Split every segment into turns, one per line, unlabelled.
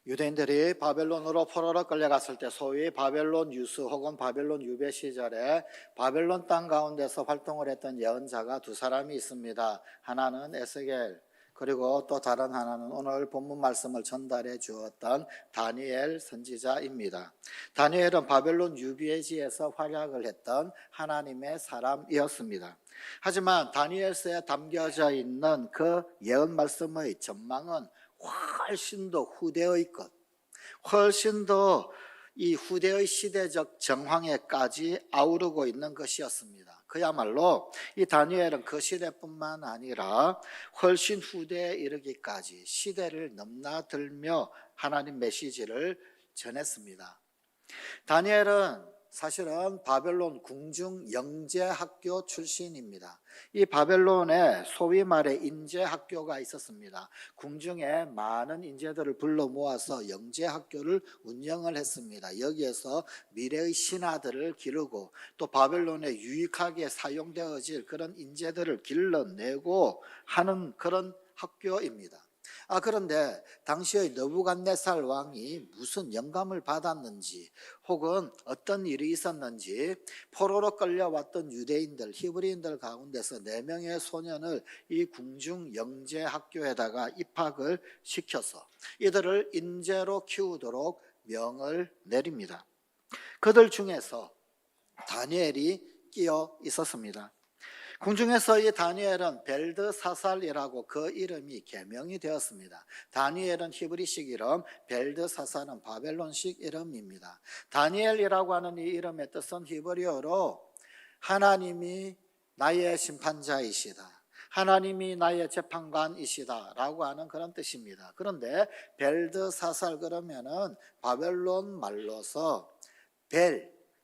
유대인들이 바벨론으로 포로로 끌려갔을 때 소위 바벨론 유수 혹은 바벨론 유배 시절에 바벨론 땅 가운데서 활동을 했던 예언자가 두 사람이 있습니다. 하나는 에스겔, 그리고 또 다른 하나는 오늘 본문 말씀을 전달해 주었던 다니엘 선지자입니다. 다니엘은 바벨론 유배지에서 활약을 했던 하나님의 사람이었습니다. 하지만 다니엘서에 담겨져 있는 그 예언 말씀의 전망은 훨씬 더 후대의 것, 훨씬 더 이 후대의 시대적 정황에까지 아우르고 있는 것이었습니다. 그야말로 이 다니엘은 그 시대뿐만 아니라 훨씬 후대에 이르기까지 시대를 넘나들며 하나님 메시지를 전했습니다. 다니엘은 사실은 바벨론 궁중 영재학교 출신입니다. 이 바벨론에 소위 말해 인재학교가 있었습니다. 궁중에 많은 인재들을 불러 모아서 영재학교를 운영을 했습니다. 여기에서 미래의 신하들을 기르고 또 바벨론에 유익하게 사용되어질 그런 인재들을 길러내고 하는 그런 학교입니다. 그런데 당시의 느부갓네살 왕이 무슨 영감을 받았는지 혹은 어떤 일이 있었는지 포로로 끌려왔던 유대인들, 히브리인들 가운데서 4명의 소년을 이 궁중 영재학교에다가 입학을 시켜서 이들을 인재로 키우도록 명을 내립니다. 그들 중에서 다니엘이 끼어 있었습니다. 궁중에서 이 다니엘은 벨드사살이라고 그 이름이 개명이 되었습니다. 다니엘은 히브리식 이름, 벨드사살은 바벨론식 이름입니다. 다니엘이라고 하는 이 이름의 뜻은 히브리어로 하나님이 나의 심판자이시다, 하나님이 나의 재판관이시다 라고 하는 그런 뜻입니다. 그런데 벨드사살 그러면은 바벨론 말로서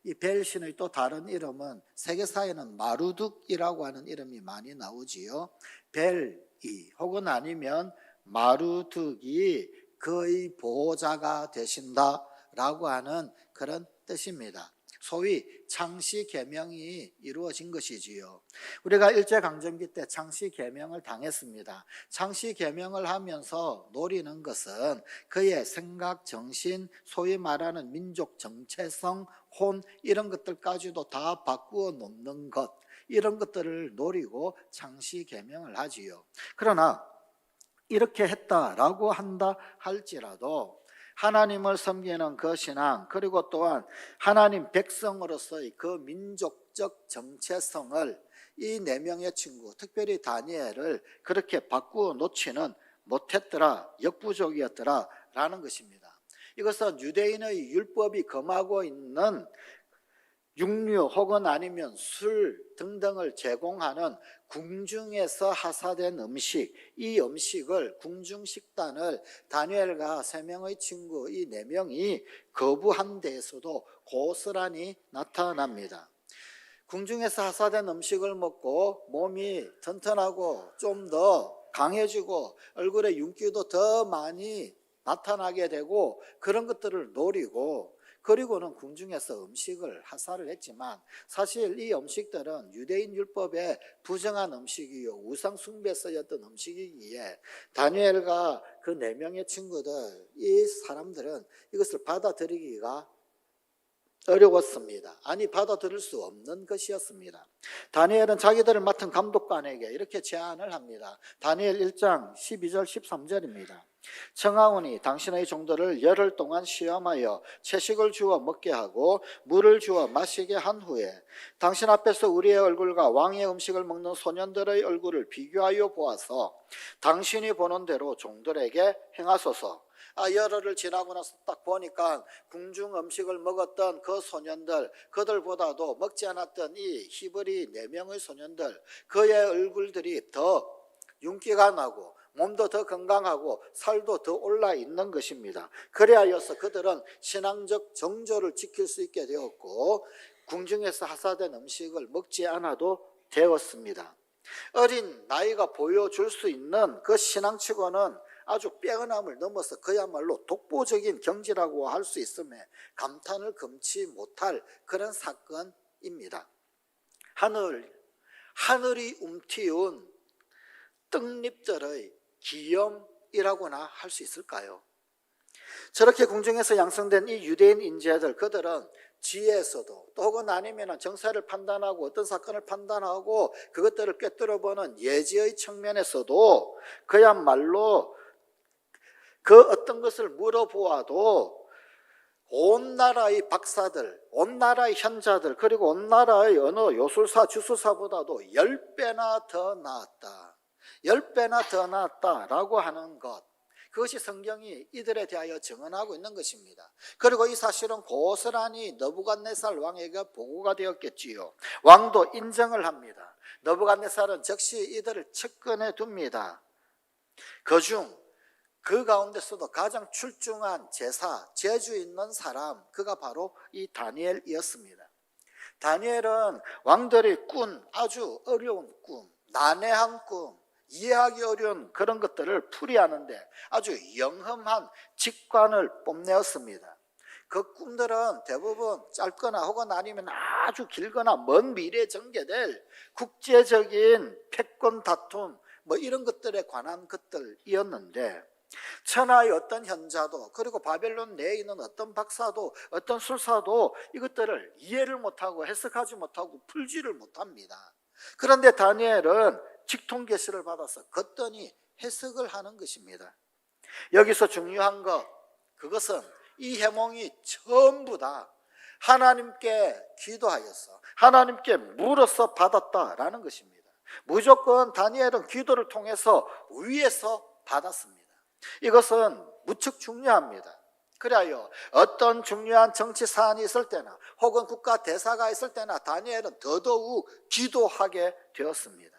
이 벨신의 또 다른 이름은 세계사에는 마루둑이라고 하는 이름이 많이 나오지요. 벨이 혹은 아니면 마루둑이 그의 보호자가 되신다라고 하는 그런 뜻입니다. 소위 창씨 계명이 이루어진 것이지요. 우리가 일제강점기 때 창씨 계명을 당했습니다. 창씨 계명을 하면서 노리는 것은 그의 생각, 정신, 소위 말하는 민족 정체성, 혼 이런 것들까지도 다 바꾸어 놓는 것, 이런 것들을 노리고 창씨 계명을 하지요. 그러나 이렇게 했다라고 한다 할지라도 하나님을 섬기는 그 신앙, 그리고 또한 하나님 백성으로서의 그 민족적 정체성을 이 4명의 친구, 특별히 다니엘을 그렇게 바꾸어 놓지는 못했더라, 역부족이었더라 라는 것입니다. 이것은 유대인의 율법이 금하고 있는 육류 혹은 아니면 술 등등을 제공하는 궁중에서 하사된 음식, 이 음식을 궁중 식단을 다니엘과 3명의 친구 이 4명이 거부한 데에서도 고스란히 나타납니다. 궁중에서 하사된 음식을 먹고 몸이 튼튼하고 좀 더 강해지고 얼굴에 윤기도 더 많이 나타나게 되고 그런 것들을 노리고, 그리고는 궁중에서 음식을 하사를 했지만 사실 이 음식들은 유대인 율법에 부정한 음식이요 우상 숭배에 쓰였던 음식이기에 다니엘과 그 4명의 친구들, 이 사람들은 이것을 받아들이기가 어려웠습니다. 아니 받아들일 수 없는 것이었습니다. 다니엘은 자기들을 맡은 감독관에게 이렇게 제안을 합니다. 다니엘 1장 12절 13절입니다. 청하오니 당신의 종들을 열흘 동안 시험하여 채식을 주어 먹게 하고 물을 주어 마시게 한 후에 당신 앞에서 우리의 얼굴과 왕의 음식을 먹는 소년들의 얼굴을 비교하여 보아서 당신이 보는 대로 종들에게 행하소서. 열흘을 지나고 나서 딱 보니까 궁중 음식을 먹었던 그 소년들, 그들보다도 먹지 않았던 이 히브리 4명의 소년들, 그의 얼굴들이 더 윤기가 나고 몸도 더 건강하고 살도 더 올라 있는 것입니다. 그래야여서 그들은 신앙적 정조를 지킬 수 있게 되었고 궁중에서 하사된 음식을 먹지 않아도 되었습니다. 어린 나이가 보여줄 수 있는 그 신앙치고는 아주 빼어남을 넘어서 그야말로 독보적인 경지라고 할 수 있음에 감탄을 금치 못할 그런 사건입니다. 하늘이 움튀운 떡잎들의 기염이라고나 할 수 있을까요? 저렇게 궁정에서 양성된 이 유대인 인재들, 그들은 지혜에서도 또 혹은 아니면 정세를 판단하고 어떤 사건을 판단하고 그것들을 꿰뚫어보는 예지의 측면에서도 그야말로 그 어떤 것을 물어보아도 온 나라의 박사들, 온 나라의 현자들, 그리고 온 나라의 어느 요술사, 주술사보다도 10배나 더 나았다. 10배나 더 나았다라고 하는 것, 그것이 성경이 이들에 대하여 증언하고 있는 것입니다. 그리고 이 사실은 고스란히 느부갓네살 왕에게 보고가 되었겠지요. 왕도 인정을 합니다. 느부갓네살은 즉시 이들을 측근해 둡니다. 그 가운데서도 가장 출중한 제사, 재주 있는 사람, 그가 바로 이 다니엘이었습니다. 다니엘은 왕들이 꾼 아주 어려운 꿈, 난해한 꿈, 이해하기 어려운 그런 것들을 풀이하는데 아주 영험한 직관을 뽐내었습니다. 그 꿈들은 대부분 짧거나 혹은 아니면 아주 길거나 먼 미래에 전개될 국제적인 패권 다툼 이런 것들에 관한 것들이었는데, 천하의 어떤 현자도 그리고 바벨론 내에 있는 어떤 박사도 어떤 술사도 이것들을 이해를 못하고 해석하지 못하고 풀지를 못합니다. 그런데 다니엘은 직통계시를 받아서 걷더니 해석을 하는 것입니다. 여기서 중요한 것, 그것은 이 해몽이 전부 다 하나님께 기도하여서 하나님께 물어서 받았다라는 것입니다. 무조건 다니엘은 기도를 통해서 위에서 받았습니다. 이것은 무척 중요합니다. 그래요, 어떤 중요한 정치 사안이 있을 때나 혹은 국가 대사가 있을 때나 다니엘은 더더욱 기도하게 되었습니다.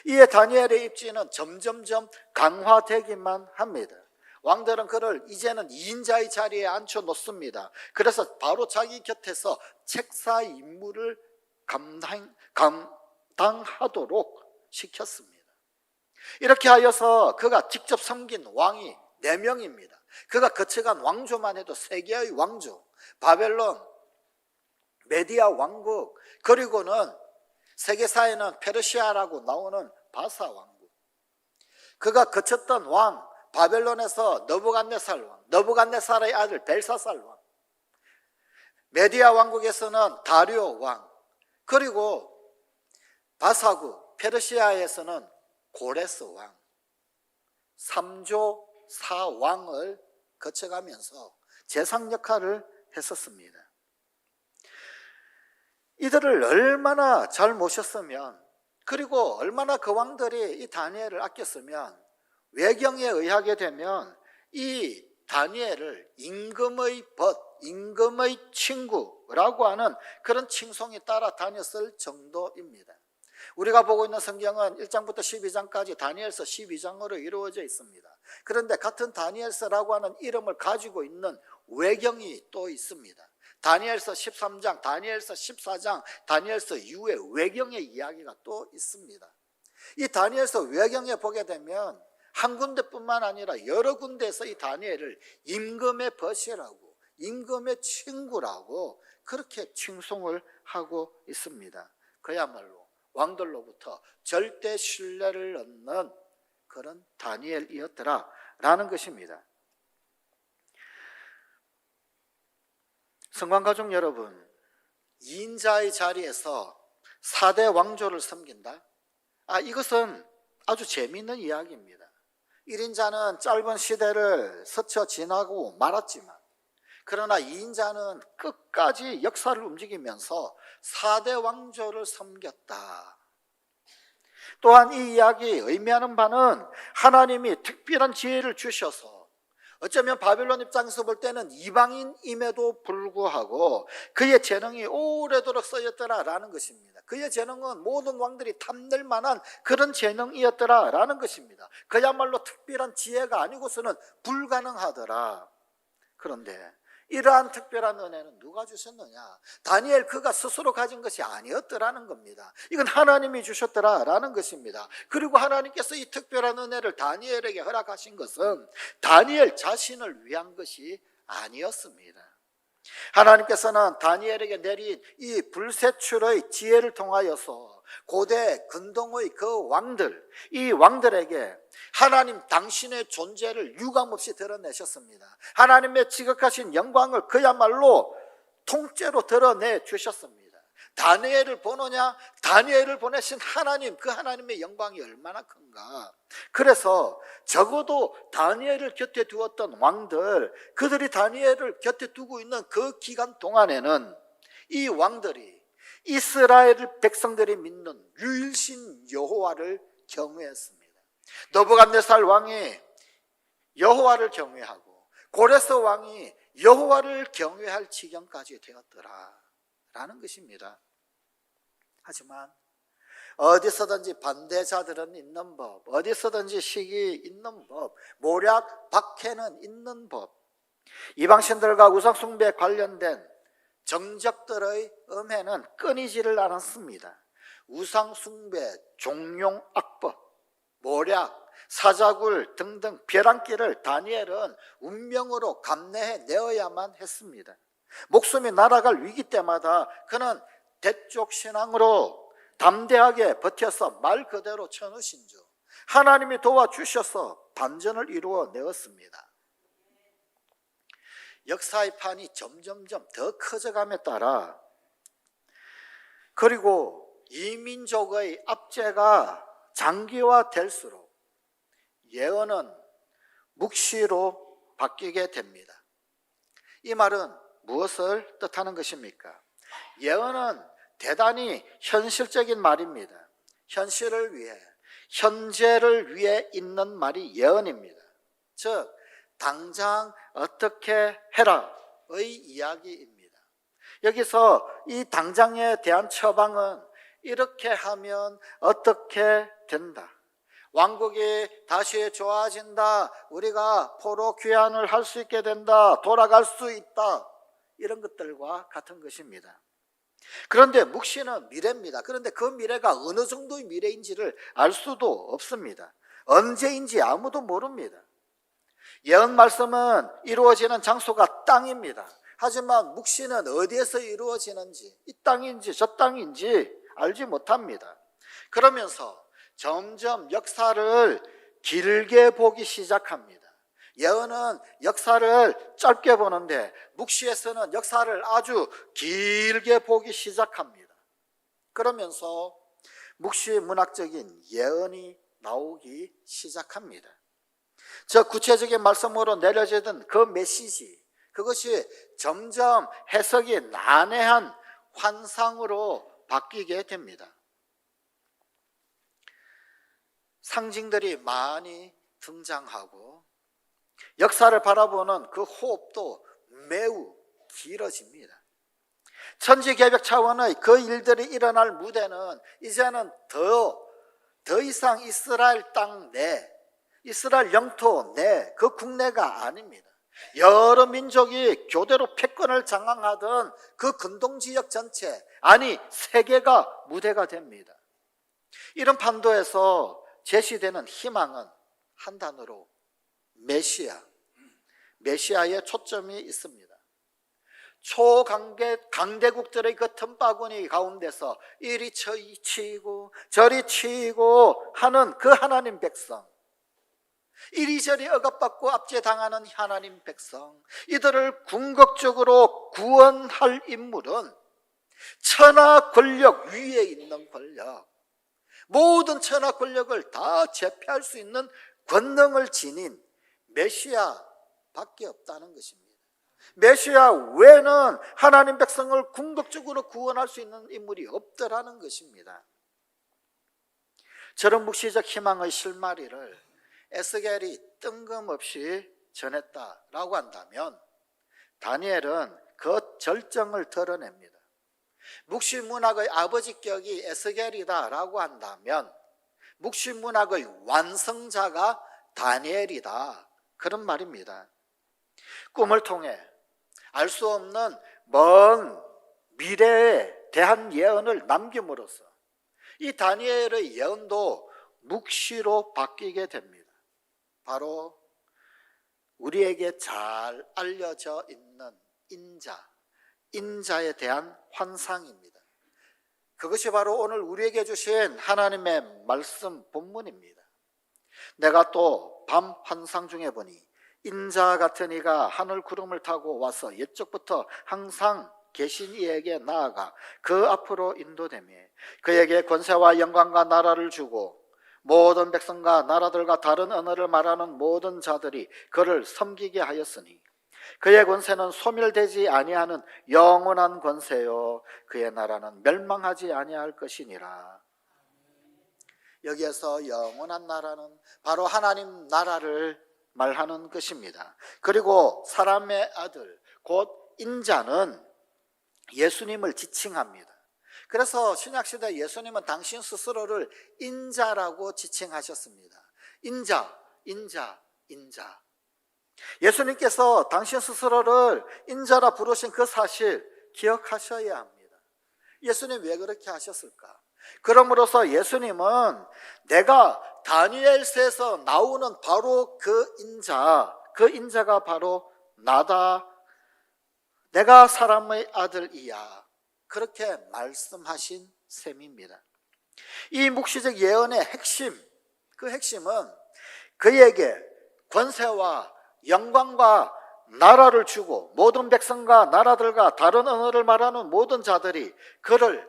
이에 다니엘의 입지는 점점점 강화되기만 합니다. 왕들은 그를 이제는 2인자의 자리에 앉혀놓습니다. 그래서 바로 자기 곁에서 책사 임무를 감당하도록 시켰습니다. 이렇게 하여서 그가 직접 섬긴 왕이 4명입니다. 그가 거쳐간 왕조만 해도 3개의 왕조, 바벨론, 메디아 왕국, 그리고는 세계사에는 페르시아라고 나오는 바사 왕국. 그가 거쳤던 왕, 바벨론에서 느부갓네살 왕, 느부갓네살의 아들 벨사살 왕, 메디아 왕국에서는 다리오 왕, 그리고 바사국, 페르시아에서는 고레스 왕, 3조 4왕을 거쳐가면서 재상 역할을 했었습니다. 이들을 얼마나 잘 모셨으면, 그리고 얼마나 그 왕들이 이 다니엘을 아꼈으면 외경에 의하게 되면 이 다니엘을 임금의 벗, 임금의 친구라고 하는 그런 칭송이 따라다녔을 정도입니다. 우리가 보고 있는 성경은 1장부터 12장까지 다니엘서 12장으로 이루어져 있습니다. 그런데 같은 다니엘서라고 하는 이름을 가지고 있는 외경이 또 있습니다. 다니엘서 13장, 다니엘서 14장, 다니엘서 이후에 외경의 이야기가 또 있습니다. 이 다니엘서 외경에 보게 되면 한 군데뿐만 아니라 여러 군데에서 이 다니엘을 임금의 벗이라고, 임금의 친구라고 그렇게 칭송을 하고 있습니다. 그야말로 왕들로부터 절대 신뢰를 얻는 그런 다니엘이었더라라는 것입니다. 성관가족 여러분, 2인자의 자리에서 4대 왕조를 섬긴다? 이것은 아주 재미있는 이야기입니다. 1인자는 짧은 시대를 스쳐 지나고 말았지만, 그러나 2인자는 끝까지 역사를 움직이면서 4대 왕조를 섬겼다. 또한 이 이야기 의미하는 바는 하나님이 특별한 지혜를 주셔서 어쩌면 바빌론 입장에서 볼 때는 이방인임에도 불구하고 그의 재능이 오래도록 쓰였더라라는 것입니다. 그의 재능은 모든 왕들이 탐낼 만한 그런 재능이었더라라는 것입니다. 그야말로 특별한 지혜가 아니고서는 불가능하더라. 그런데 이러한 특별한 은혜는 누가 주셨느냐? 다니엘 그가 스스로 가진 것이 아니었더라는 겁니다. 이건 하나님이 주셨더라라는 것입니다. 그리고 하나님께서 이 특별한 은혜를 다니엘에게 허락하신 것은 다니엘 자신을 위한 것이 아니었습니다. 하나님께서는 다니엘에게 내린 이 불세출의 지혜를 통하여서 고대 근동의 그 왕들, 이 왕들에게 하나님 당신의 존재를 유감없이 드러내셨습니다. 하나님의 지극하신 영광을 그야말로 통째로 드러내 주셨습니다. 다니엘을 보느냐? 다니엘을 보내신 하나님, 그 하나님의 영광이 얼마나 큰가. 그래서 적어도 다니엘을 곁에 두었던 왕들, 그들이 다니엘을 곁에 두고 있는 그 기간 동안에는 이 왕들이 이스라엘 백성들이 믿는 유일신 여호와를 경외했습니다. 느부갓네살 왕이 여호와를 경외하고 고레스 왕이 여호와를 경외할 지경까지 되었더라 라는 것입니다. 하지만 어디서든지 반대자들은 있는 법, 어디서든지 시기 있는 법, 모략 박해는 있는 법, 이방신들과 우상숭배에 관련된 정적들의 음해는 끊이지를 않았습니다. 우상숭배, 종용악법, 모략, 사자굴 등등 벼랑길을 다니엘은 운명으로 감내해 내어야만 했습니다. 목숨이 날아갈 위기 때마다 그는 대쪽신앙으로 담대하게 버텨서 말 그대로 천우신주 하나님이 도와주셔서 반전을 이루어 내었습니다. 역사의 판이 점점점 더 커져감에 따라, 그리고 이민족의 압제가 장기화될수록 예언은 묵시로 바뀌게 됩니다. 이 말은 무엇을 뜻하는 것입니까? 예언은 대단히 현실적인 말입니다. 현실을 위해, 현재를 위해 있는 말이 예언입니다. 즉 당장 어떻게 해라의 이야기입니다. 여기서 이 당장에 대한 처방은 이렇게 하면 어떻게 된다, 왕국이 다시 좋아진다, 우리가 포로 귀환을 할 수 있게 된다, 돌아갈 수 있다, 이런 것들과 같은 것입니다. 그런데 묵시는 미래입니다. 그런데 그 미래가 어느 정도의 미래인지를 알 수도 없습니다. 언제인지 아무도 모릅니다. 예언 말씀은 이루어지는 장소가 땅입니다. 하지만 묵시는 어디에서 이루어지는지, 이 땅인지 저 땅인지 알지 못합니다. 그러면서 점점 역사를 길게 보기 시작합니다. 예언은 역사를 짧게 보는데 묵시에서는 역사를 아주 길게 보기 시작합니다. 그러면서 묵시 문학적인 예언이 나오기 시작합니다. 저 구체적인 말씀으로 내려지던 그 메시지, 그것이 점점 해석이 난해한 환상으로 바뀌게 됩니다. 상징들이 많이 등장하고 역사를 바라보는 그 호흡도 매우 길어집니다. 천지개벽 차원의 그 일들이 일어날 무대는 이제는 더 이상 이스라엘 땅 내, 이스라엘 영토 내, 그 국내가 아닙니다. 여러 민족이 교대로 패권을 장악하던 그 근동지역 전체, 아니 세계가 무대가 됩니다. 이런 판도에서 제시되는 희망은 한 단어로 메시아의 초점이 있습니다. 강대국들의 그 틈바구니 가운데서 이리 치이고 저리 치이고 하는 그 하나님 백성, 이리저리 억압받고 압제당하는 하나님 백성, 이들을 궁극적으로 구원할 인물은 천하 권력 위에 있는 권력, 모든 천하 권력을 다 제패할 수 있는 권능을 지닌 메시아밖에 없다는 것입니다. 메시아 외에는 하나님 백성을 궁극적으로 구원할 수 있는 인물이 없더라는 것입니다. 저런 묵시적 희망의 실마리를 에스겔이 뜬금없이 전했다라고 한다면 다니엘은 그 절정을 드러냅니다. 묵시문학의 아버지격이 에스겔이다라고 한다면 묵시문학의 완성자가 다니엘이다, 그런 말입니다. 꿈을 통해 알 수 없는 먼 미래에 대한 예언을 남김으로써 이 다니엘의 예언도 묵시로 바뀌게 됩니다. 바로 우리에게 잘 알려져 있는 인자에 대한 환상입니다. 그것이 바로 오늘 우리에게 주신 하나님의 말씀 본문입니다. 내가 또 밤 환상 중에 보니 인자 같은 이가 하늘 구름을 타고 와서 옛적부터 항상 계신 이에게 나아가 그 앞으로 인도되며 그에게 권세와 영광과 나라를 주고 모든 백성과 나라들과 다른 언어를 말하는 모든 자들이 그를 섬기게 하였으니 그의 권세는 소멸되지 아니하는 영원한 권세요 그의 나라는 멸망하지 아니할 것이니라. 여기에서 영원한 나라는 바로 하나님 나라를 말하는 것입니다. 그리고 사람의 아들 곧 인자는 예수님을 지칭합니다. 그래서 신약시대 예수님은 당신 스스로를 인자라고 지칭하셨습니다. 인자, 인자, 인자. 예수님께서 당신 스스로를 인자라 부르신 그 사실 기억하셔야 합니다. 예수님 왜 그렇게 하셨을까? 그러므로서 예수님은 내가 다니엘서에서 나오는 바로 그 인자가 바로 나다. 내가 사람의 아들이야. 그렇게 말씀하신 셈입니다. 이 묵시적 예언의 핵심, 그 핵심은 그에게 권세와 영광과 나라를 주고 모든 백성과 나라들과 다른 언어를 말하는 모든 자들이 그를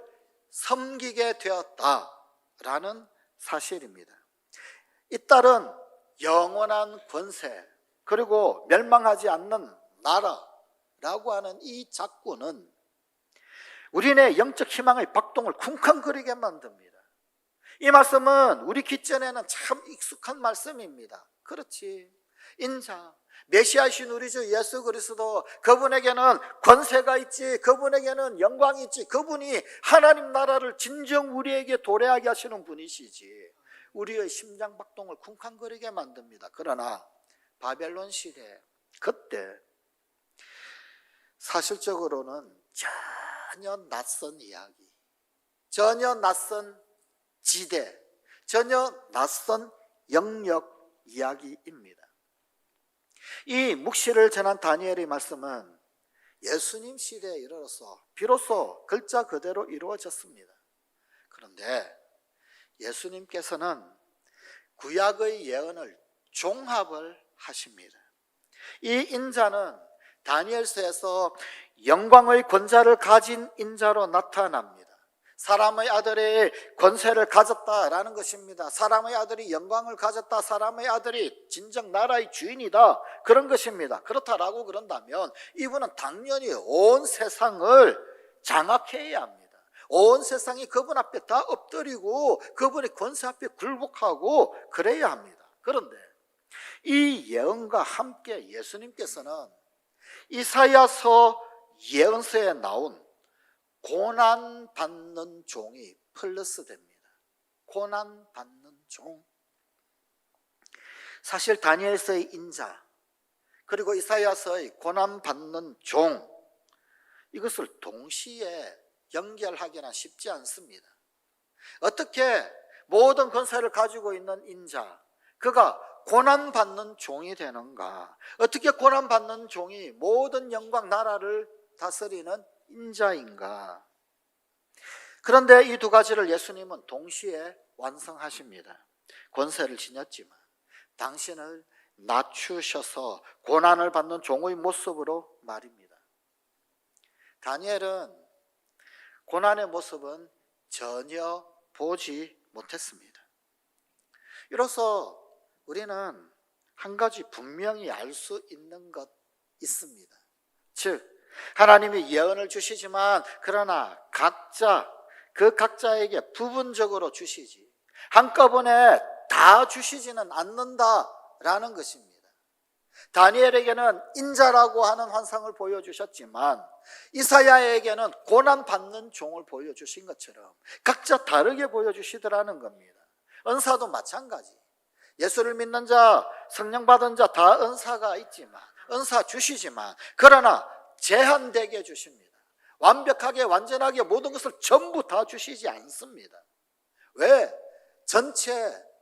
섬기게 되었다라는 사실입니다. 이 딸은 영원한 권세 그리고 멸망하지 않는 나라라고 하는 이 작구는 우리네 영적 희망의 박동을 쿵쾅거리게 만듭니다. 이 말씀은 우리 귓전에는 참 익숙한 말씀입니다. 그렇지, 인자, 메시아이신 우리 주 예수 그리스도, 그분에게는 권세가 있지, 그분에게는 영광이 있지, 그분이 하나님 나라를 진정 우리에게 도래하게 하시는 분이시지. 우리의 심장 박동을 쿵쾅거리게 만듭니다. 그러나 바벨론 시대, 그때 사실적으로는 전혀 낯선 이야기, 전혀 낯선 지대, 전혀 낯선 영역 이야기입니다. 이 묵시를 전한 다니엘의 말씀은 예수님 시대에 이르러서 비로소 글자 그대로 이루어졌습니다. 그런데 예수님께서는 구약의 예언을 종합을 하십니다. 이 인자는 다니엘서에서 영광의 권자를 가진 인자로 나타납니다. 사람의 아들이 권세를 가졌다라는 것입니다. 사람의 아들이 영광을 가졌다, 사람의 아들이 진정 나라의 주인이다, 그런 것입니다. 그렇다라고 그런다면 이분은 당연히 온 세상을 장악해야 합니다. 온 세상이 그분 앞에 다 엎드리고 그분의 권세 앞에 굴복하고 그래야 합니다. 그런데 이 예언과 함께 예수님께서는 이사야서 예언서에 나온 고난받는 종이 플러스 됩니다. 고난받는 종. 사실 다니엘서의 인자 그리고 이사야서의 고난받는 종, 이것을 동시에 연결하기는 쉽지 않습니다. 어떻게 모든 권세를 가지고 있는 인자, 그가 고난받는 종이 되는가? 어떻게 고난받는 종이 모든 영광 나라를 다스리는 인자인가? 그런데 이 두 가지를 예수님은 동시에 완성하십니다. 권세를 지녔지만 당신을 낮추셔서 고난을 받는 종의 모습으로 말입니다. 다니엘은 고난의 모습은 전혀 보지 못했습니다. 이로써 우리는 한 가지 분명히 알 수 있는 것 있습니다. 즉 하나님이 예언을 주시지만 그러나 그 각자에게 부분적으로 주시지 한꺼번에 다 주시지는 않는다라는 것입니다. 다니엘에게는 인자라고 하는 환상을 보여주셨지만 이사야에게는 고난받는 종을 보여주신 것처럼 각자 다르게 보여주시더라는 겁니다. 은사도 마찬가지. 예수를 믿는 자, 성령 받은 자 다 은사가 있지만, 은사 주시지만 그러나 제한되게 주십니다. 완벽하게 완전하게 모든 것을 전부 다 주시지 않습니다. 왜?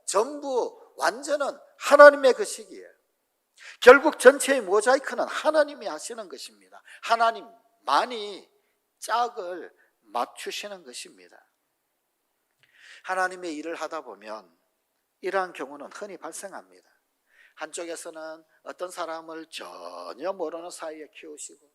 전부 완전은 하나님의 것이기에 결국 전체의 모자이크는 하나님이 하시는 것입니다. 하나님만이 짝을 맞추시는 것입니다. 하나님의 일을 하다 보면 이러한 경우는 흔히 발생합니다. 한쪽에서는 어떤 사람을 전혀 모르는 사이에 키우시고,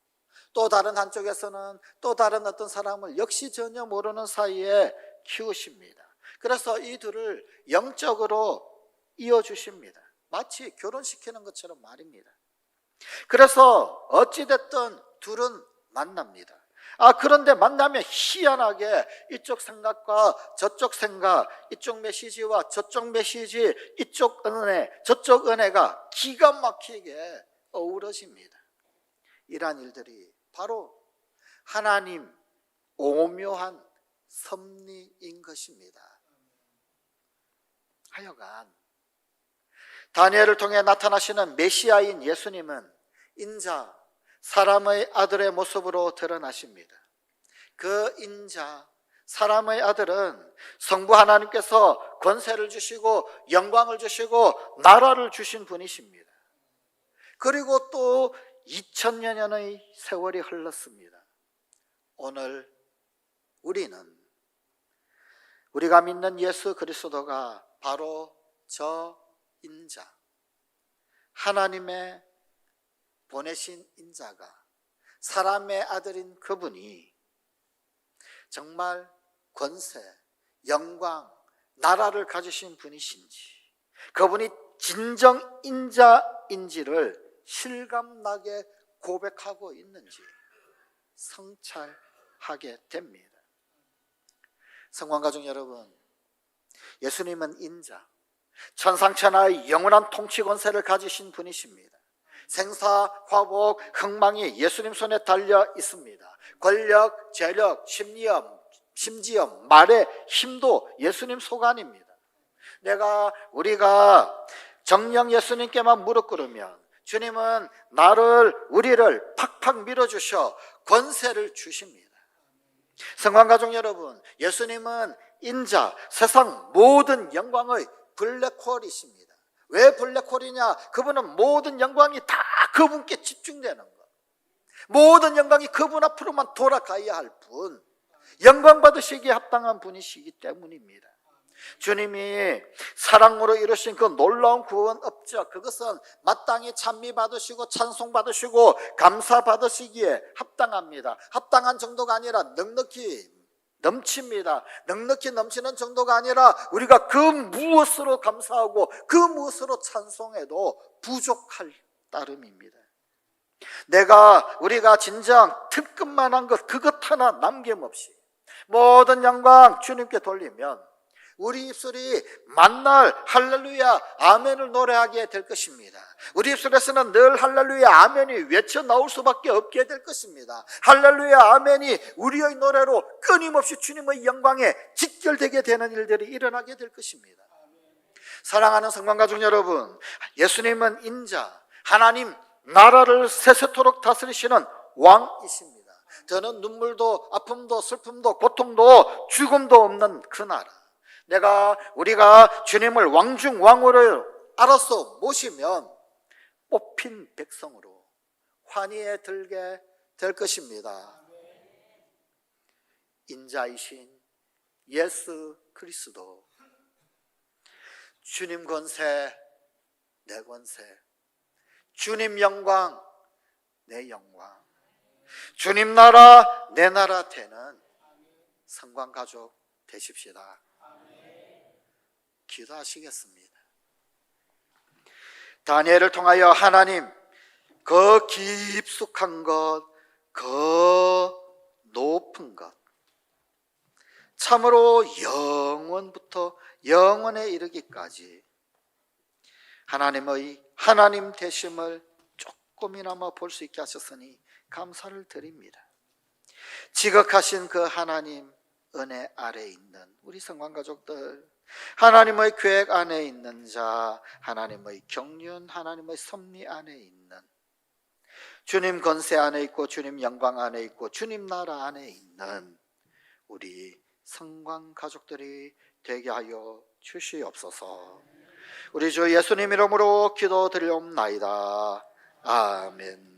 또 다른 한쪽에서는 또 다른 어떤 사람을 역시 전혀 모르는 사이에 키우십니다. 그래서 이 둘을 영적으로 이어주십니다. 마치 결혼시키는 것처럼 말입니다. 그래서 어찌됐든 둘은 만납니다. 그런데 만나면 희한하게 이쪽 생각과 저쪽 생각, 이쪽 메시지와 저쪽 메시지, 이쪽 은혜, 저쪽 은혜가 기가 막히게 어우러집니다. 이러한 일들이 바로 하나님 오묘한 섭리인 것입니다. 하여간 다니엘을 통해 나타나시는 메시아인 예수님은 인자, 사람의 아들의 모습으로 드러나십니다. 그 인자, 사람의 아들은 성부 하나님께서 권세를 주시고 영광을 주시고 나라를 주신 분이십니다. 그리고 또 2000년의 세월이 흘렀습니다. 오늘 우리가 믿는 예수 그리스도가 바로 저 인자, 하나님의 보내신 인자가, 사람의 아들인 그분이 정말 권세, 영광, 나라를 가지신 분이신지, 그분이 진정 인자인지를 실감나게 고백하고 있는지 성찰하게 됩니다. 성관가족 여러분, 예수님은 인자, 천상천하의 영원한 통치 권세를 가지신 분이십니다. 생사, 화복, 흥망이 예수님 손에 달려 있습니다. 권력, 재력, 심지어 말의 힘도 예수님 소관입니다. 우리가 정녕 예수님께만 무릎 꿇으면 주님은 우리를 팍팍 밀어주셔 권세를 주십니다. 성관가족 여러분, 예수님은 인자, 세상 모든 영광의 블랙홀이십니다. 왜 블랙홀이냐? 그분은 모든 영광이 다 그분께 집중되는 것, 모든 영광이 그분 앞으로만 돌아가야 할 분, 영광 받으시기에 합당한 분이시기 때문입니다. 주님이 사랑으로 이루신 그 놀라운 구원 업적, 그것은 마땅히 찬미 받으시고 찬송 받으시고 감사 받으시기에 합당합니다. 합당한 정도가 아니라 넉넉히 넘칩니다. 넉넉히 넘치는 정도가 아니라 우리가 그 무엇으로 감사하고 그 무엇으로 찬송해도 부족할 따름입니다. 우리가 진정 특급만한 것, 그것 하나 남김없이 모든 영광 주님께 돌리면 우리 입술이 만날 할렐루야 아멘을 노래하게 될 것입니다. 우리 입술에서는 늘 할렐루야 아멘이 외쳐 나올 수밖에 없게 될 것입니다. 할렐루야 아멘이 우리의 노래로 끊임없이 주님의 영광에 직결되게 되는 일들이 일어나게 될 것입니다. 사랑하는 성관가족 여러분, 예수님은 인자, 하나님 나라를 세세토록 다스리시는 왕이십니다. 저는 눈물도 아픔도 슬픔도 고통도 죽음도 없는 그 나라, 우리가 주님을 왕중 왕으로 알아서 모시면 뽑힌 백성으로 환희에 들게 될 것입니다. 인자이신 예수 그리스도, 주님 권세 내 권세, 주님 영광 내 영광, 주님 나라 내 나라 되는 성관가족 되십시다. 기도하시겠습니다. 다니엘을 통하여 하나님 그 깊숙한 것, 그 높은 것, 참으로 영원부터 영원에 이르기까지 하나님의 하나님 되심을 조금이나마 볼 수 있게 하셨으니 감사를 드립니다. 지극하신 그 하나님 은혜 아래에 있는 우리 성관가족들, 하나님의 계획 안에 있는 자, 하나님의 경륜, 하나님의 섭리 안에 있는, 주님 권세 안에 있고 주님 영광 안에 있고 주님 나라 안에 있는 우리 성관가족들이 되게 하여 주시옵소서. 우리 주 예수님 이름으로 기도드리옵나이다. 아멘.